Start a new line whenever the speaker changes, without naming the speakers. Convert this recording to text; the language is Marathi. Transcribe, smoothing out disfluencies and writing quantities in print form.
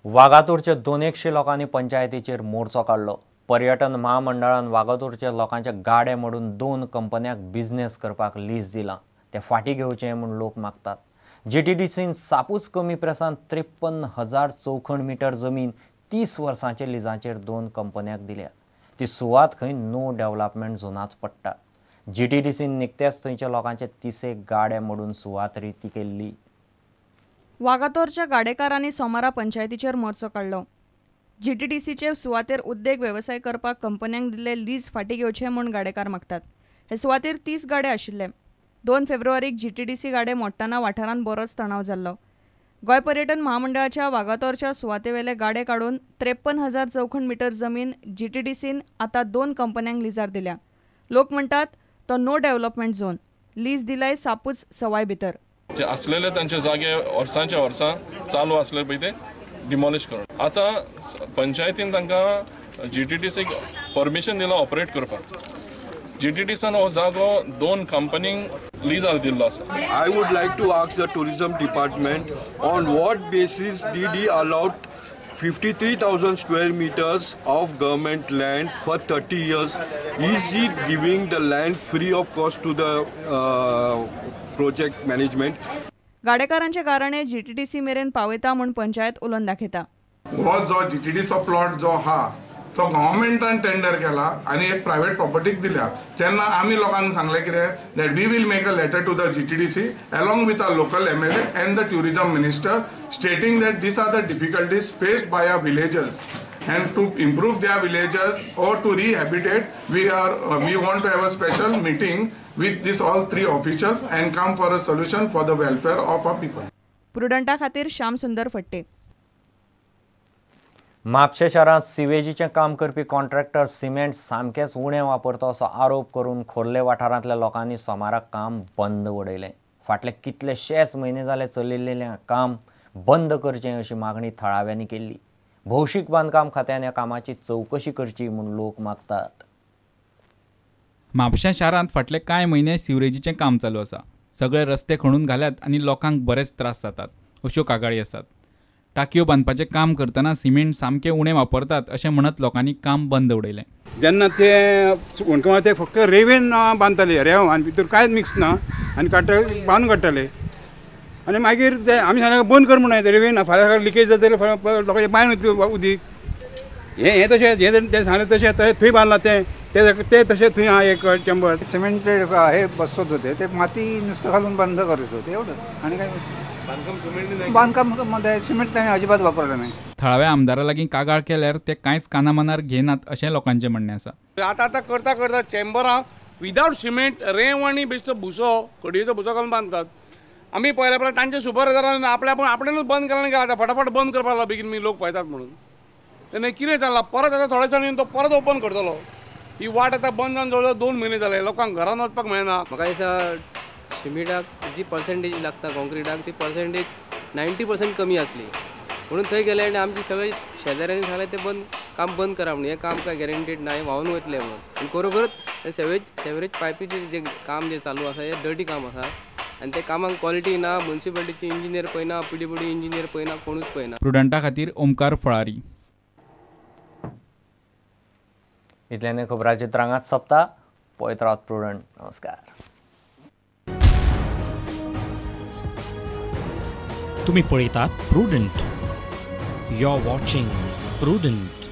वागातूरचे 200 लोकांनी पंचायतीचेर मोर्चो काढलो। पर्यटन महामंडळान वागातूरच्या लोकांचे गाडे मोडून 2 कंपन्यांक बिझनेस करपाक लीज दिला। ते फाटी घेवचे म्हूण लोक मागतात। जीटीडीसीन सापूच कमी प्रेसान 53,000 चौखण मीटर जमीन 30 वर्सांचे लिजाचेर 2 कंपन्यांक दिल्या। ती सुवात खंय नो डेव्हलपमेंट झोनाच पडटा। जीटीडीसीन निकतेच थंयच्या लोकांचे 30 गाडे मोडून सुवात रिती केल्ली।
वागातोरच्या गाडेकारांनी सोमारा पंचायतीचेर मोर्चो काढलो। जीटीडीसीचे सुवातेर उद्देग वेवसाय करपाक कंपन्यांक दिल्ले लीज फाटी घेवचे म्हूण गाडेकार मागतात। हे सुवातेर 30 गाडे आशिल्ले। 2 फेब्रुवारीक जीटीडीसी गाडे मोडटना वाठारांत बरोच तणाव जाल्लो। गोंय पर्यटन महामंडळाच्या वागातोरच्या सुवातेवेले गाडे काडून 53,000 चौखण मीटर जमीन जीटीडीसीन आतां 2 कंपन्यांक लिजार दिल्या। लोक म्हणटात तो नो डेव्हलपमेंट झोन। लीज दिलाय सापूच सवाय भितर।
जे असलेले त्यांचे जागे वर्सांच्या वर्सां चालू असले पळय ते डिमॉलिश करून आता पंचायतीन तांकां जीटीडीसीक परमिशन दिला ऑपरेट करपाक। जीटीडीसीन हो जागो 2 कंपनींक लीजार दिल्लो आसा।
I would like to ask the tourism department on what basis did he allowed 53,000 square meters of government land for 30 years? Is he giving the land free of cost to the project management?
गाडेकारांचे गाराणे जीटीडीसी मेरेन पावयता म्हूण पंचायत उलोवन दाखयता।
हो जो जीटीडीचो प्लॉट जो हा तो गव्हर्नमेंटान टेंडर केला आणि एक प्रायव्हेट प्रॉपर्टीक दिल्या। तेन्ना आमी लोकांक सांगले कितें that we will make a letter to the GTDC along with a local MLA and the tourism minister stating that these are the difficulties faced by our villagers and to improve their villages or to rehabilitate we want to have a special meeting with these all 3 officials and come for a solution for the welfare of our people.
प्रुडंटा खातीर श्याम सुंदर फट्टे।
म्हापशे शारांत सिवेजीचें काम करपी कॉन्ट्रॅक्टर सिमेंट सामकेच उणें वापरता असो आरोप करून खोर्ले वाठारांतल्या लोकांनी सोमाराक काम बंद उडयलें। फाटले कितलेशेच म्हयने जाले चलिल्लें काम बंद करचें अशी मागणी थळाव्यांनी केल्ली। भौशीक बांदकाम खात्यान ह्या कामाची चवकशी करची म्हूण लोक मागतात।
म्हापशा शारांत फाटले कांय म्हयने सिवरेजीचें काम चालू आसा। सगळे रस्ते खणून घाल्यात आनी लोकांक बरेच त्रास जातात अश्यो कागाळी आसात। टाकयो बांदपाचें काम करतना सिमेंट सामकें उणें वापरतात अशें म्हणत लोकांनी काम बंद उडयलें।
जेन्ना ते ते फक्त रेवेन बांदताले रेव आनी भितर कांयच मिक्स ना आनी बांदून काडटाले आनी मागीर ते आमी सांगलें बंद कर म्हणून रेवेन फाल्यां लिकेज जाता जाल्यार लोकांचे बांयन उदीक हे तशें ते सांगलें तशें थंय बांदलां ते तशें थंय आहा एक चेंबर
सिमेंटचे हे बसवत होते ते माती नुसतं घालून बंद करत होते एवढंच आणि काय बांधकामामध्ये सिमेंट त्यांनी अजिबात वापरलं नाही।
थळाव्या आमदारा लागीं कागाळ केल्यार ते कांयच कानामनार घेनात अशें लोकांचें म्हणणें आसा।
आतां करता चेंबरां विदाउट सिमेंट रेंव आनी बेश्टो भुसो कडयेचो भुसो घालून बांदतात। आमी पयल्या परस तांचे सुपरवायझरान आपणेच बंद केला नाही आता फटाफट बंद करपाक लागला बेगीन मी लोक पळयतात म्हणून। तेन्ना कितें चल्लां परत आतां थोडे दिसांनी तो परत ओपन करतलो। ही वाट आतां बंद जावन जवळ 2 म्हयने जाले लोकांक घरान वचपाक मेळना।
म्हाका दिसता सिमेंटाक जी पर्सेंटेज लागता कॉन्क्रिटाक ती पर्सेंटेज 90% कमी आसली म्हणून थंय गेले आनी आमचे सगळे शेजाऱ्यांनी सांगलें ते काम बंद करा म्हणून। हे काम काय गॅरंटीड ना, हे व्हांवन वतलें म्हणून। आनी खरोखरच सेवेज पायपीचें जे काम जे चालू आसा हे डर्टी काम आसा आनी ते कामाक क्वॉलिटी ना। म्युनिसिपालिटीचे इंजिनियर पळयना, पीडब्ल्यूडी इंजिनियर पळयना, कोणूच पळयना।
प्रुडंटा खातीर ओमकार फळारी।
इतल्यान खबरांची तरंगात सोंपता। पळयत रावत प्रुडंट। नमस्कार।
तुम्ही पळयतात Prudent. You are watching prudent.